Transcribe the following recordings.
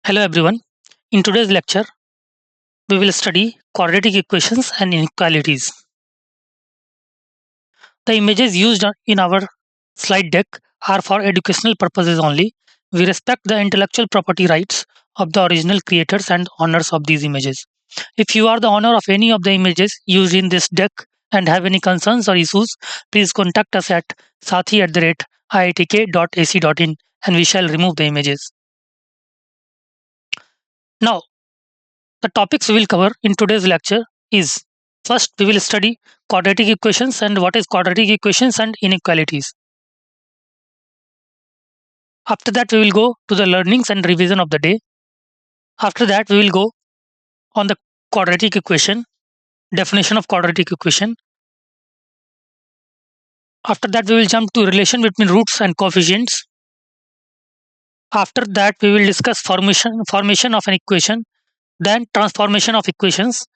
Hello everyone. In today's lecture, we will study quadratic equations and inequalities. The images used in our slide deck are for educational purposes only. We respect the intellectual property rights of the original creators and owners of these images. If you are the owner of any of the images used in this deck and have any concerns or issues, please contact us at sathi@iitk.ac.in and we shall remove the images. Now, the topics we will cover in today's lecture is first we will study quadratic equations and what is quadratic equations and inequalities. After that we will go to the learnings and revision of the day. After that we will go on the quadratic equation, definition of quadratic equation. After that we will jump to relation between roots and coefficients. After that we will discuss formation of an equation, then transformation of equations.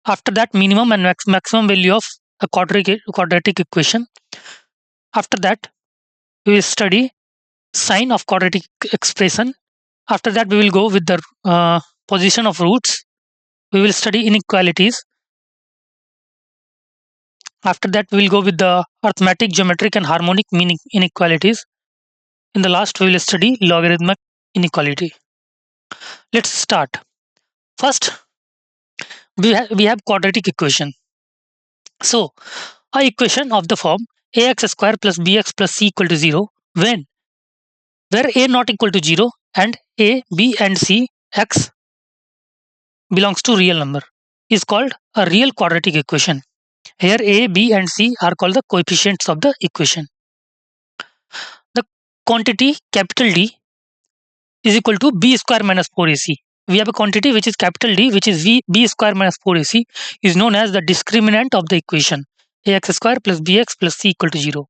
After that minimum and maximum value of a quadratic equation. After that we will study sign of quadratic expression. After that, we will go with the position of roots. We will study inequalities. After that, we will go with the arithmetic, geometric, and harmonic meaning inequalities. In the last, we will study logarithmic inequality. Let's start. First, we have quadratic equation. So, a equation of the form ax square plus bx plus c equal to 0 when where a not equal to 0 and a, b, and c x belongs to real number is called a real quadratic equation. Here a, b, and c are called the coefficients of the equation. The quantity capital D is equal to b square minus 4ac. We have a quantity which is capital D, which is b square minus 4ac, is known as the discriminant of the equation ax square plus bx plus c equal to 0.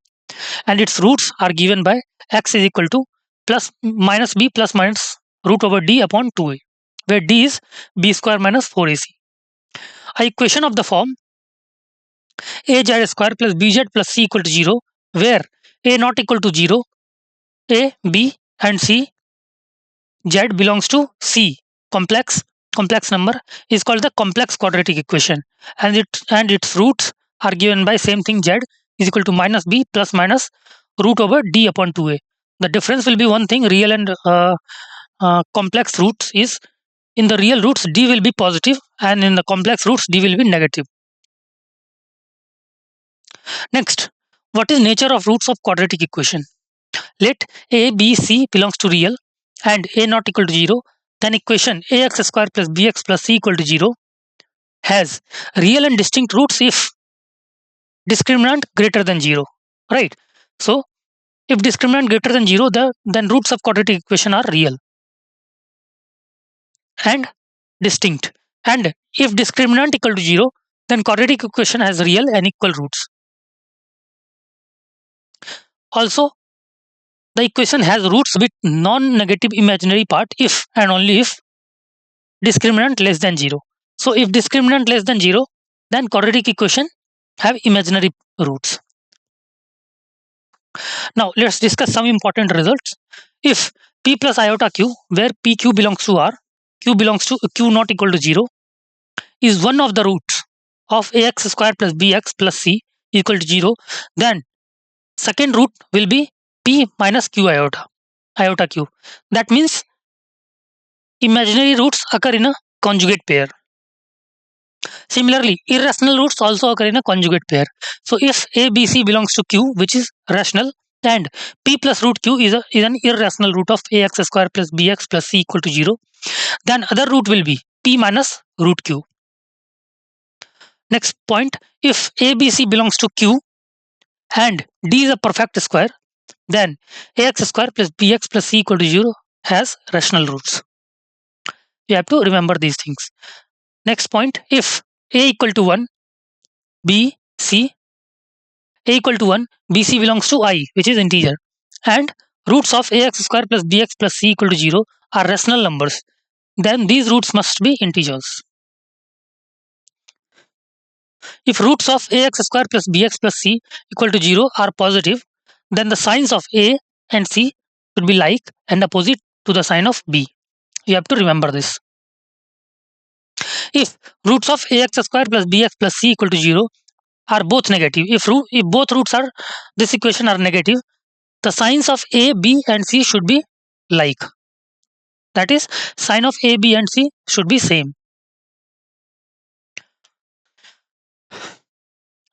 And its roots are given by x is equal to plus minus b plus minus root over d upon 2a, where d is b square minus 4ac. A equation of the form az square plus bz plus c equal to 0, where a not equal to 0, a, b, and c, z belongs to c, complex number, is called the complex quadratic equation, and its roots are given by same thing, z is equal to minus b plus minus root over d upon 2a. The difference will be one thing, real and complex roots is, in the real roots d will be positive and in the complex roots d will be negative. Next, what is nature of roots of quadratic equation? Let a, b, c belongs to real and a not equal to 0, then equation ax square plus bx plus c equal to 0 has real and distinct roots if discriminant greater than 0, right? So, if discriminant greater than 0, then roots of quadratic equation are real and distinct. And if discriminant equal to 0, then quadratic equation has real and equal roots. Also, the equation has roots with non-negative imaginary part if and only if discriminant less than 0. So if discriminant less than 0, then quadratic equation have imaginary roots. Now let's discuss some important results. If p plus iota q, where pq belongs to r, q belongs to q not equal to 0, is one of the roots of ax square plus bx plus c equal to 0, then second root will be p minus q iota q. That means imaginary roots occur in a conjugate pair. Similarly, irrational roots also occur in a conjugate pair. So if a, b, c belongs to q, which is rational, and p plus root q is an irrational root of ax square plus bx plus c equal to 0, then other root will be p minus root q. Next point, if a, b, c belongs to q and d is a perfect square, then ax square plus bx plus c equal to 0 has rational roots. You have to remember these things. Next point, if a equal to 1, b, c, a equal to 1, bc belongs to I, which is integer, and roots of ax square plus bx plus c equal to 0 are rational numbers, then these roots must be integers. If roots of ax square plus bx plus c equal to 0 are positive, then the signs of a and c should be like and opposite to the sign of b. You have to remember this. If roots of ax square plus bx plus c equal to 0 are both negative, if both roots are this equation are negative, the signs of a, b and c should be like. That is, sign of a, b and c should be same.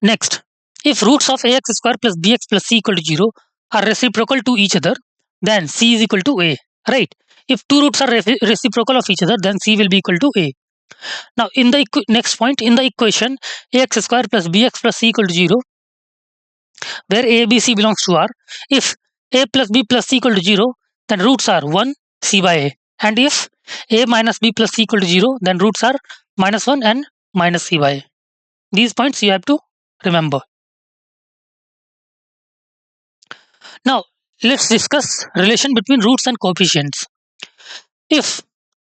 Next, if roots of ax square plus bx plus c equal to 0 are reciprocal to each other, then c is equal to a, right? If two roots are reciprocal of each other, then c will be equal to a. Now, in the next point, in the equation ax square plus bx plus c equal to 0, where a, b, c belongs to R, if a plus b plus c equal to 0, then roots are 1, c by a. And if a minus b plus c equal to 0, then roots are minus 1 and minus c by a. These points you have to remember. Now, let's discuss relation between roots and coefficients. If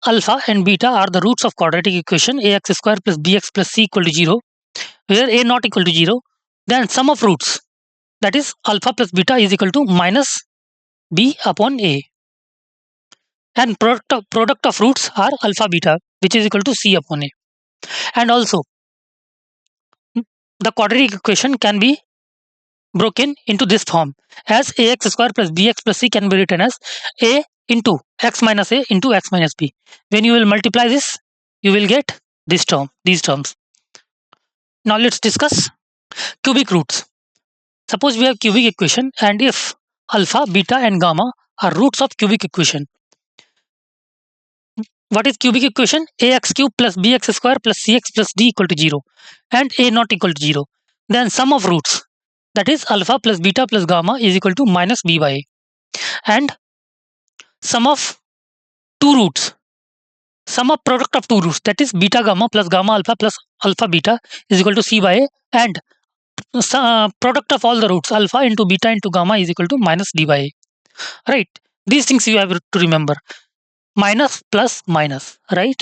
alpha and beta are the roots of quadratic equation ax square plus bx plus c equal to 0, where a not equal to 0, then sum of roots, that is alpha plus beta, is equal to minus b upon a. And product of roots are alpha beta, which is equal to c upon a. And also, the quadratic equation can be broken into this form, as ax square plus bx plus c can be written as a into x minus a into x minus b. When you will multiply this, you will get this term, these terms. Now let's discuss cubic roots. Suppose we have cubic equation, and if alpha, beta and gamma are roots of cubic equation. What is cubic equation? Ax cube plus bx square plus cx plus d equal to 0 and a not equal to 0. Then sum of roots, that is alpha plus beta plus gamma, is equal to minus b by a. And sum of two roots, sum of product of two roots, that is beta gamma plus gamma alpha plus alpha beta, is equal to c by a. And product of all the roots, alpha into beta into gamma, is equal to minus d by a. Right? These things you have to remember. Minus plus minus, right?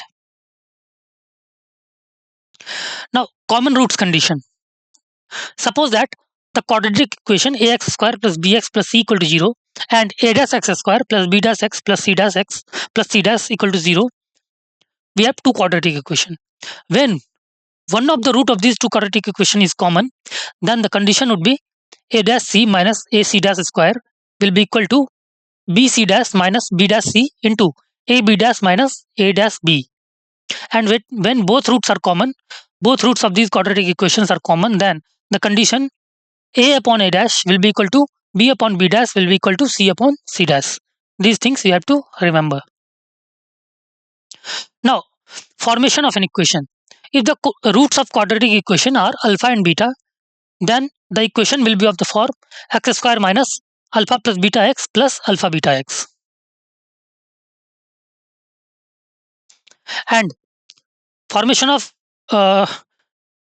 Now, common roots condition. Suppose that the quadratic equation ax square plus bx plus c equal to 0 and a dash x square plus b dash x plus c dash x plus c dash equal to 0. We have two quadratic equation. When one of the root of these two quadratic equation is common, then the condition would be a dash c minus a c dash square will be equal to b c dash minus b dash c into a b dash minus a dash b. And when both roots are common, both roots of these quadratic equations are common, then the condition a upon a dash will be equal to b upon b dash will be equal to c upon c dash. These things you have to remember. Now, formation of an equation. If the roots of quadratic equation are alpha and beta, then the equation will be of the form x square minus alpha plus beta x plus alpha beta x. And formation of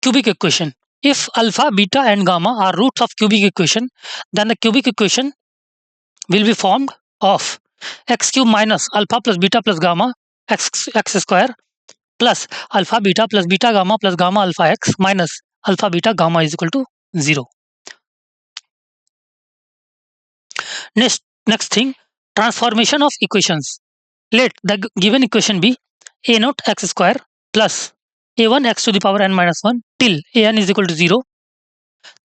cubic equation. If alpha, beta and gamma are roots of cubic equation, then the cubic equation will be formed of x cube minus alpha plus beta plus gamma x square plus alpha beta plus beta gamma plus gamma alpha x minus alpha beta gamma is equal to 0. Next thing, transformation of equations. Let the given equation be a naught x square plus a1 x to the power n minus 1 till an is equal to 0.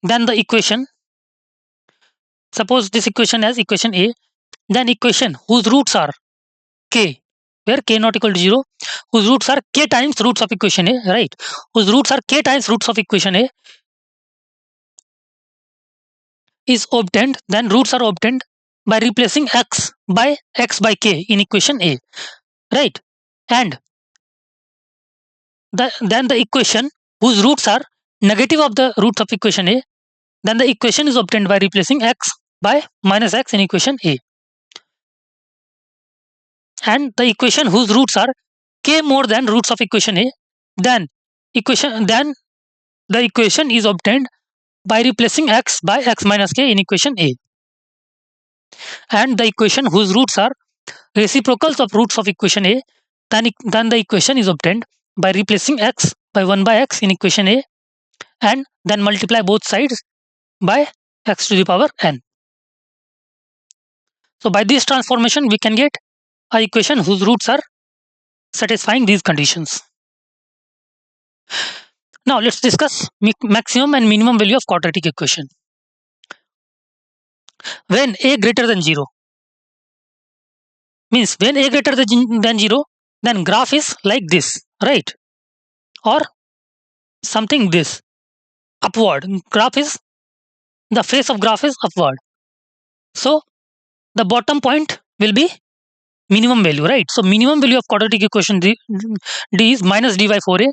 Then the equation, suppose this equation as equation A, then equation whose roots are k, where k not equal to 0, whose roots are k times roots of equation A, right? Whose roots are k times roots of equation A is obtained, then roots are obtained by replacing x by k in equation A, right? And then the equation whose roots are negative of the roots of equation A, then the equation is obtained by replacing x by minus x in equation A. And the equation whose roots are k more than roots of equation A, then the equation is obtained by replacing x by x minus k in equation A. And the equation whose roots are reciprocals of roots of equation A, then the equation is obtained by replacing x by 1 by x in equation A and then multiply both sides by x to the power n. So by this transformation we can get a equation whose roots are satisfying these conditions. Now let's discuss maximum and minimum value of quadratic equation. When a greater than 0, means when a greater than 0, then graph is like this, right? Or something this, upward. Graph is, the face of graph is upward. So the bottom point will be minimum value, right? So minimum value of quadratic equation d is minus d by 4a,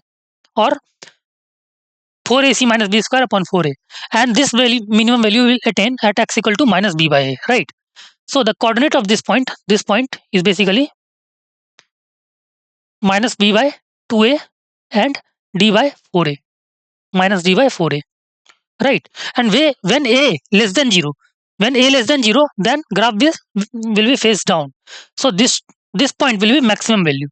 or 4ac minus b square upon 4a, and this value, minimum value, will attain at x equal to minus b by a, right? So the coordinate of this point is basically minus b by 2a and d by 4a, minus d by 4a, right? And when a less than 0, then graph will be face down. So this point will be maximum value,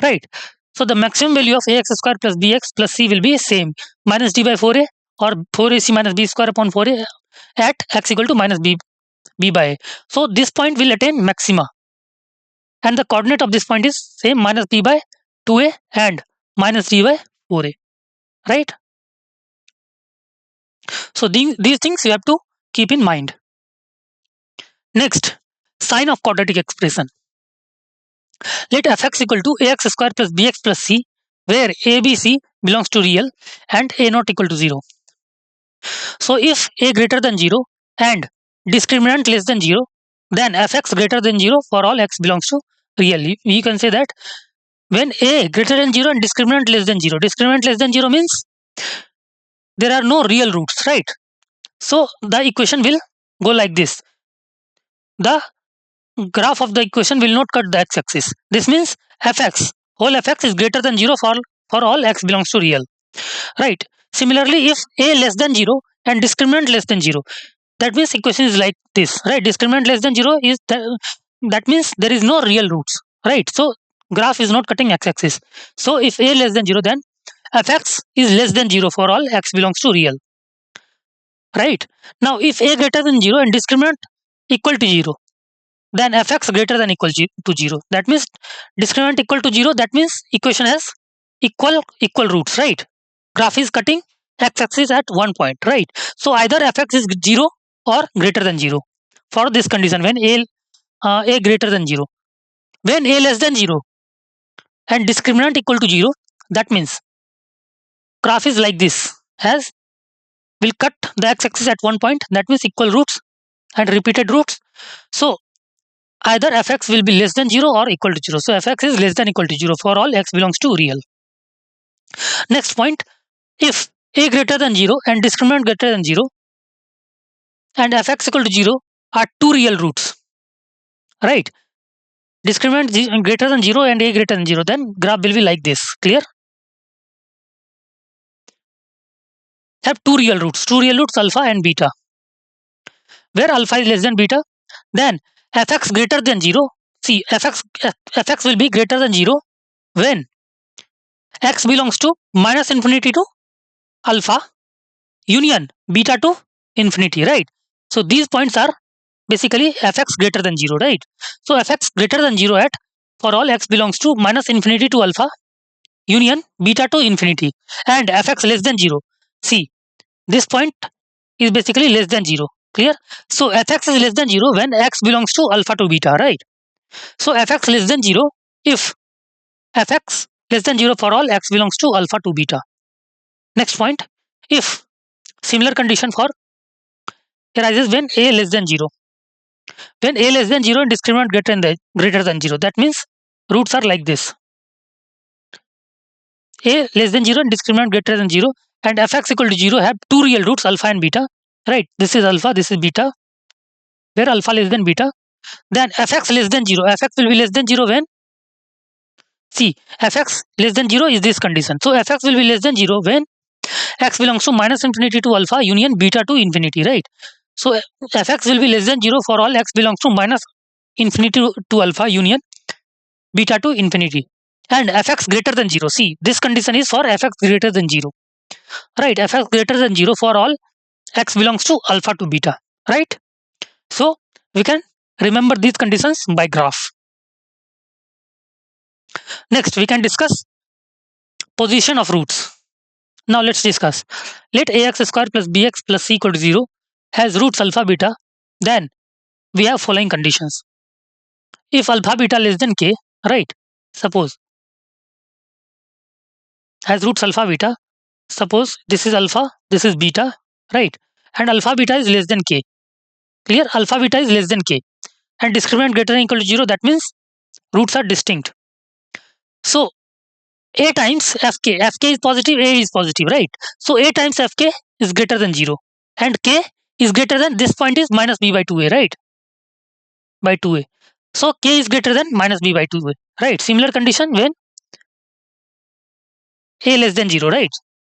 right? So the maximum value of ax square plus bx plus c will be same, minus d by 4a, or 4ac minus b square upon 4a at x equal to minus b by a. So this point will attain maxima, and the coordinate of this point is same, minus b by 2a and minus d by 4a, right? So these things you have to keep in mind. Next, sign of quadratic expression. Let fx equal to ax square plus bx plus c, where abc belongs to real and a not equal to 0. So if a greater than 0 and discriminant less than 0, then fx greater than 0 for all x belongs to real. We can say that when a greater than 0 and discriminant less than 0 means there are no real roots, right? So the equation will go like this. The graph of the equation will not cut the x-axis. This means fx, whole fx is greater than 0 for all x belongs to real, right? Similarly, if a less than 0 and discriminant less than 0, that means equation is like this, right? Discriminant less than 0 is that means there is no real roots, right? So graph is not cutting x-axis. So if a less than 0, then fx is less than 0 for all x belongs to real, right? Now if a greater than 0 and discriminant equal to 0, then fx greater than equal to 0. That means discriminant equal to 0, that means equation has equal roots, right? Graph is cutting x-axis at one point, right? So either fx is 0 or greater than 0 for this condition, when a greater than 0. When a less than 0 and discriminant equal to 0, that means graph is like this, as will cut the x-axis at one point, that means equal roots and repeated roots. So either fx will be less than 0 or equal to 0. So fx is less than equal to 0 for all x belongs to real. Next point, if a greater than 0 and discriminant greater than 0 and fx equal to 0 are two real roots, right? Discriminant greater than 0 and a greater than 0, then graph will be like this. Clear? Have two real roots alpha and beta. Where alpha is less than beta, then fx greater than 0. See, fx will be greater than 0 when x belongs to minus infinity to alpha union beta to infinity, right? So these points are basically fx greater than 0, right? So fx greater than 0 at for all x belongs to minus infinity to alpha union beta to infinity, and fx less than 0. See, this point is basically less than 0. Clear? So fx is less than 0 when x belongs to alpha to beta, right? So fx less than 0 if fx less than 0 for all x belongs to alpha to beta. Next point, if similar condition for arises when a less than 0. When a less than 0 and discriminant greater than 0, that means roots are like this. A less than 0 and discriminant greater than 0, and fx equal to 0 have two real roots alpha and beta, right? This is alpha, this is beta, where alpha less than beta. Then fx less than 0, fx will be less than 0 when, see, fx less than 0 is this condition. So fx will be less than 0 when x belongs to minus infinity to alpha union beta to infinity, right? So fx will be less than 0 for all x belongs to minus infinity to alpha union beta to infinity, and fx greater than 0. See, this condition is for fx greater than 0, right? Fx greater than 0 for all x belongs to alpha to beta, right? So we can remember these conditions by graph. Next, we can discuss position of roots. Now let's discuss. Let ax square plus bx plus c equal to 0 has roots alpha beta. Then we have following conditions. If alpha beta less than k, right? Suppose has roots alpha beta. Suppose this is alpha, this is beta, right? And alpha beta is less than k. Clear? Alpha beta is less than k. And discriminant greater than equal to 0. That means roots are distinct. So a times fk. Fk is positive, a is positive, right? So a times fk is greater than 0. And k is greater than, this point is minus b by 2a, right? By 2a. So k is greater than minus b by 2a, right? Similar condition when a less than 0, right?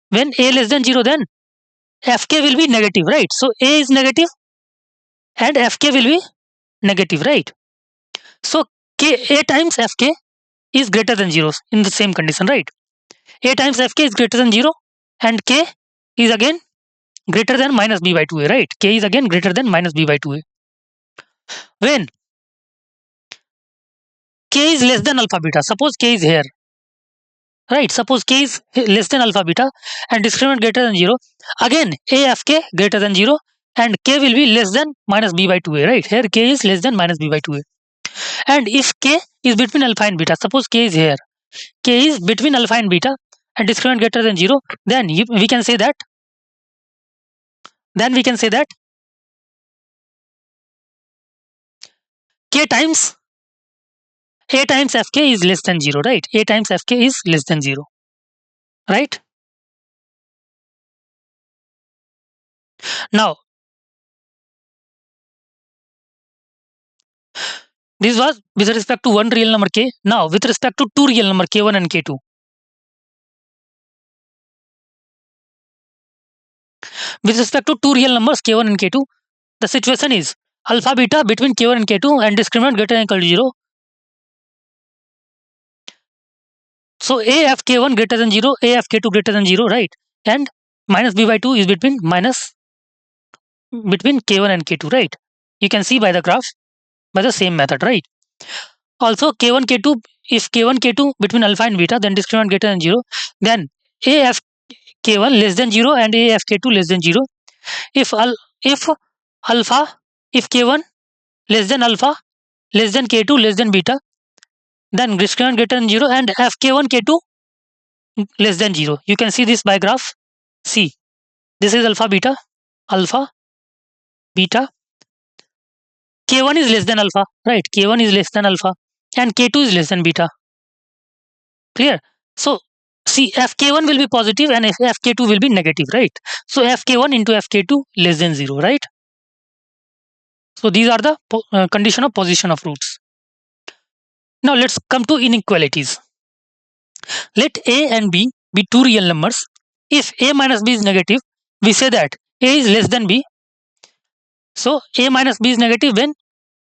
When a less than 0, then fk will be negative, right? So a is negative and fk will be negative, right? So k, a times fk is greater than 0 in the same condition, right? A times fk is greater than 0 and k is again greater than minus b by 2a, right? K is again greater than minus b by 2a. When k is less than alpha beta, suppose k is here, right? Suppose k is less than alpha beta and discriminant greater than 0, again a fk greater than 0 and k will be less than minus b by 2a, right? Here k is less than minus b by 2a. And if k is between alpha and beta, suppose k is here, k is between alpha and beta and discriminant greater than 0, then we can say that k times a times fk is less than 0, right? A times fk is less than 0, right? Now, this was with respect to one real number k. Now, with respect to two real number k1 and k2. With respect to two real numbers k1 and k2, the situation is alpha beta between k1 and k2 and discriminant greater than equal to 0. So, a of k1 greater than 0, a of k2 greater than 0, right? And minus b by 2 is between k1 and k2, right? You can see by the graph by the same method, right? Also, k1, k2, if k1, k2 between alpha and beta, then discriminant greater than 0, then a of k1 less than 0 and a of k2 less than 0. If alpha, if k1 less than alpha, less than k2 less than beta, then discriminant greater than 0 and f k1, k2 less than 0. You can see this by graph. See, this is alpha, beta, k1 is less than alpha, right? K1 is less than alpha and k2 is less than beta. Clear? So, see, fk1 will be positive and fk2 will be negative, right? So, fk1 into fk2 less than 0, right? So, these are the condition of position of roots. Now, let's come to inequalities. Let a and b be two real numbers. If a minus b is negative, we say that a is less than b. So, a minus b is negative when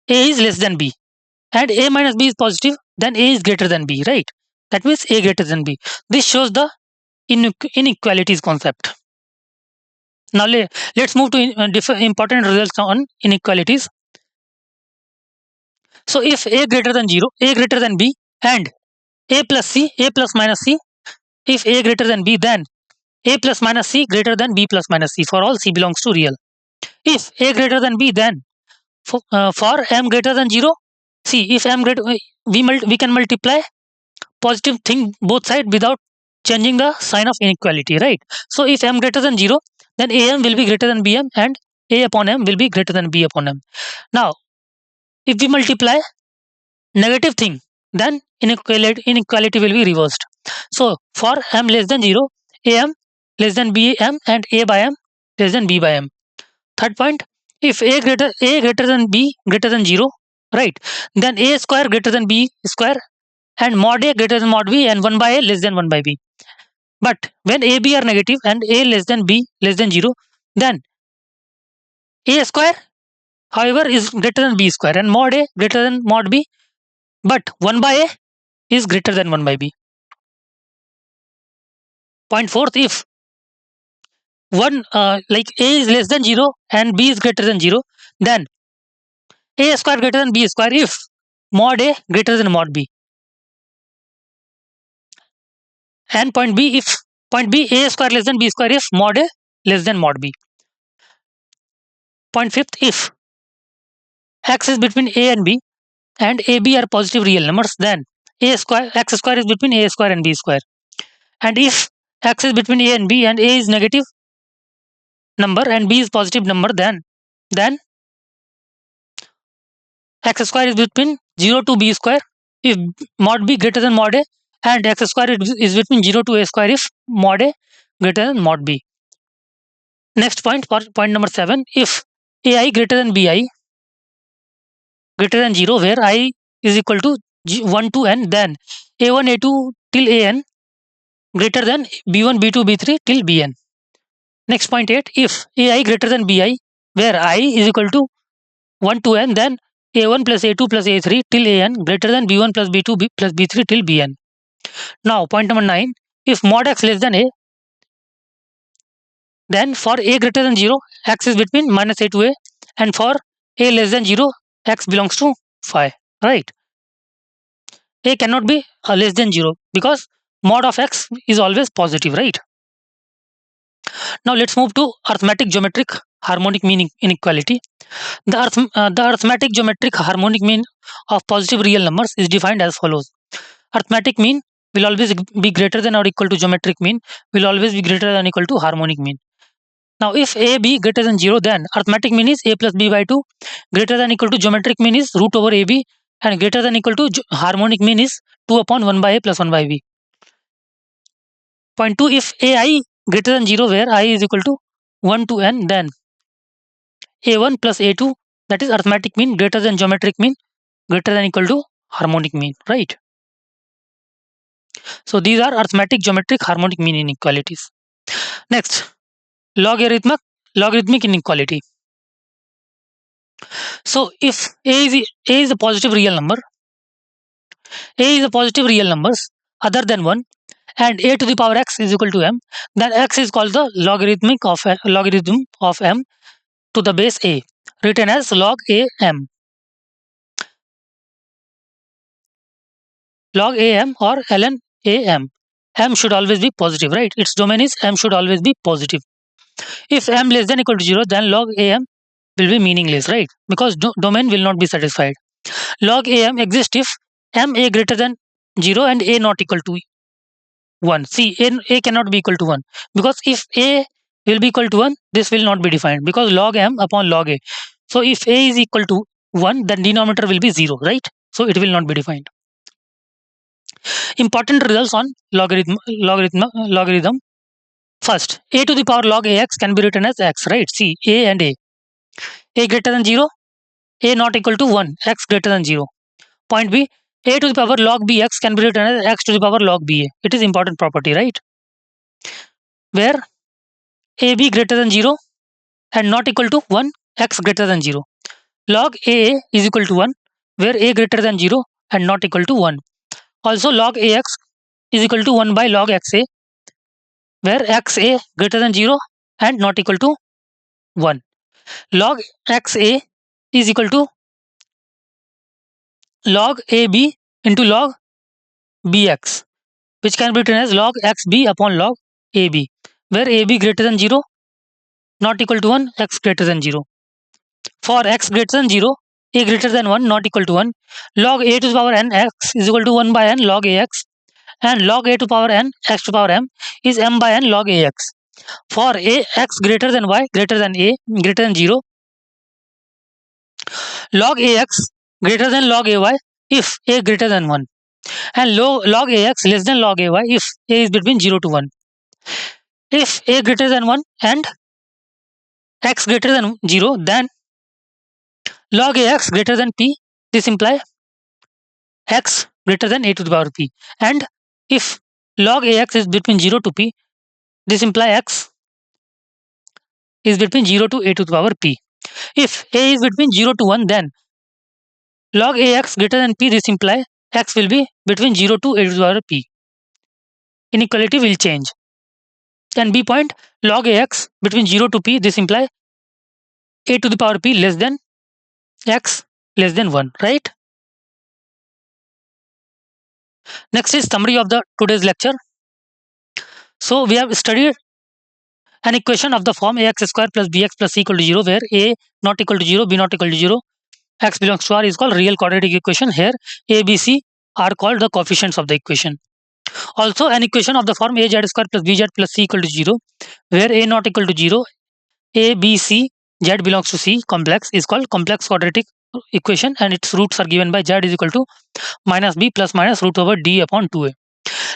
a is less than b. And a minus b is positive, then a is greater than b, right? That means a greater than b. This shows the inequalities concept. Now let's move to important results on inequalities. So if a greater than 0, a greater than b, and a plus c, a plus minus c, if a greater than b, then a plus minus c greater than b plus minus c for all c belongs to real. If a greater than b, then for m greater than 0, see, if m greater, we can multiply positive thing both sides without changing the sign of inequality, right? So if m greater than 0, then am will be greater than bm and a upon m will be greater than b upon m. Now, if we multiply negative thing, then inequality will be reversed. So for m less than 0, am less than bm and a by m less than b by m. Third point, if a greater than b greater than 0, right, then a square greater than b square and mod a greater than mod b and 1 by a less than 1 by b. But when a b are negative and a less than b less than 0, then a square, however, is greater than b square and mod a greater than mod b, but 1 by a is greater than 1 by b. Point fourth, if one like a is less than 0 and b is greater than 0, then a square greater than b square if mod a greater than mod b. And point B, if point B, A square less than B square if mod A less than mod B. Point fifth, if x is between A and B and AB are positive real numbers, then A square x square is between A square and B square. And if x is between A and B and A is negative number and B is positive number, then x square is between 0 to B square if mod B greater than mod A, and x square is between 0 to A square if mod A greater than mod B. Next point, point number 7, if AI greater than BI greater than 0, where I is equal to 1 to n, then A1, A2 till AN greater than B1, B2, B3 till Bn. Next point 8, if AI greater than BI, where I is equal to 1 to n, then A1 plus A2 plus A3 till AN greater than B1 plus B2 plus B3 till Bn. Now, point number 9, if mod x less than A, then for A greater than 0, x is between minus A to A, and for A less than 0, x belongs to phi, right? A cannot be less than 0 because mod of x is always positive, right? Now let's move to arithmetic geometric harmonic mean inequality. The arithmetic geometric harmonic mean of positive real numbers is defined as follows. Arithmetic mean will always be greater than or equal to geometric mean, will always be greater than or equal to harmonic mean. Now if A be greater than 0, then arithmetic mean is A plus B by 2, greater than or equal to geometric mean is root over AB, and greater than or equal to harmonic mean is 2 upon 1 by A plus 1 by B. Point 2, if AI greater than 0, where I is equal to 1 to n, then A1 plus A2, that is arithmetic mean, greater than geometric mean, greater than or equal to harmonic mean, right? So these are arithmetic geometric harmonic mean inequalities. Next, logarithmic inequality. So if A is a positive real number, A is a positive real numbers other than 1, and A to the power x is equal to m, then x is called the logarithm of m to the base A, written as log A m. Log am or ln am. M should always be positive, right? Its domain is m should always be positive. If m less than equal to 0, then log am will be meaningless, right? Because domain will not be satisfied. Log am exists if m a greater than 0 and a not equal to 1. See, a cannot be equal to 1 because if a will be equal to 1, this will not be defined because log m upon log a. So if a is equal to 1, then denominator will be 0, right? So it will not be defined. Important results on logarithm. First, a to the power log ax can be written as x, right? See, a and a. A greater than 0, a not equal to 1, x greater than 0. Point B, a to the power log bx can be written as x to the power log ba. It is important property, right? Where ab greater than 0 and not equal to 1, x greater than 0. Log a is equal to 1, where a greater than 0 and not equal to 1. Also log ax is equal to 1 by log xa, where xa greater than 0 and not equal to 1. Log xa is equal to log ab into log bx, which can be written as log xb upon log ab, where ab greater than 0, not equal to 1, x greater than 0. For x greater than 0, a greater than 1, not equal to 1, log a to the power n x is equal to 1 by n log ax, and log a to the power n x to the power m is m by n log ax. For a x greater than y greater than a greater than 0, log ax greater than log ay if a greater than 1, and log ax less than log ay if a is between 0 to 1. If a greater than 1 and x greater than 0, then log ax greater than p, this implies x greater than a to the power p. And if log ax is between 0 to p, this implies x is between 0 to a to the power p. If a is between 0 to 1, then log ax greater than p, this implies x will be between 0 to a to the power p. Inequality will change. And b point, log ax between 0 to p, this implies a to the power p less than x less than 1, right? Next is summary of the today's lecture. So we have studied an equation of the form ax square plus bx plus c equal to 0, where a not equal to 0, b not equal to 0, x belongs to R is called real quadratic equation. Here a, b, c are called the coefficients of the equation. Also, an equation of the form az square plus bz plus c equal to 0, where a not equal to 0, a, b, c, z belongs to C complex is called complex quadratic equation, and its roots are given by z is equal to minus b plus minus root over d upon 2a.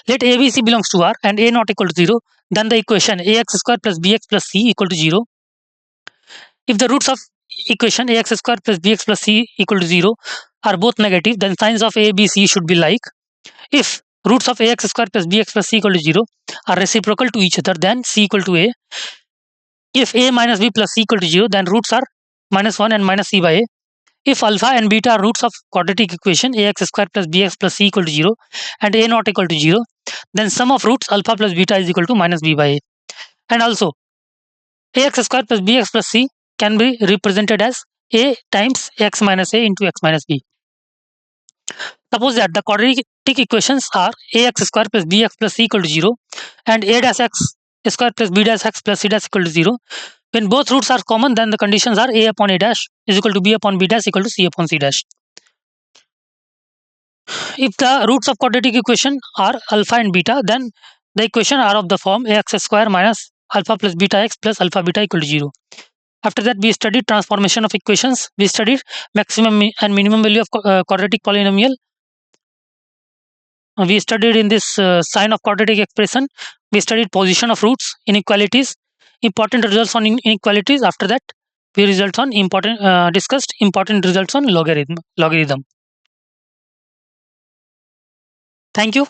Let a, b, c belongs to R and a not equal to 0, then the equation ax square plus bx plus c equal to 0. If the roots of equation ax square plus bx plus c equal to 0 are both negative, then signs of a, b, c should be like. If roots of ax square plus bx plus c equal to 0 are reciprocal to each other, then c equal to a. If a minus b plus c equal to 0, then roots are minus 1 and minus c by a. If alpha and beta are roots of quadratic equation ax square plus bx plus c equal to 0 and a not equal to 0, then sum of roots alpha plus beta is equal to minus b by a. And also, ax square plus bx plus c can be represented as a times x minus a into x minus b. Suppose that the quadratic equations are ax square plus bx plus c equal to 0 and a dash x square plus b dash x plus c dash equal to 0. When both roots are common, then the conditions are a upon a dash is equal to b upon b dash equal to c upon c dash. If the roots of quadratic equation are alpha and beta, then the equation are of the form ax square minus alpha plus beta x plus alpha beta equal to 0. After that, we studied transformation of equations. We studied maximum and minimum value of quadratic polynomial. We studied in this sign of quadratic expression. We studied position of roots, inequalities, important results on inequalities. After that, we discussed important results on logarithm. Thank you.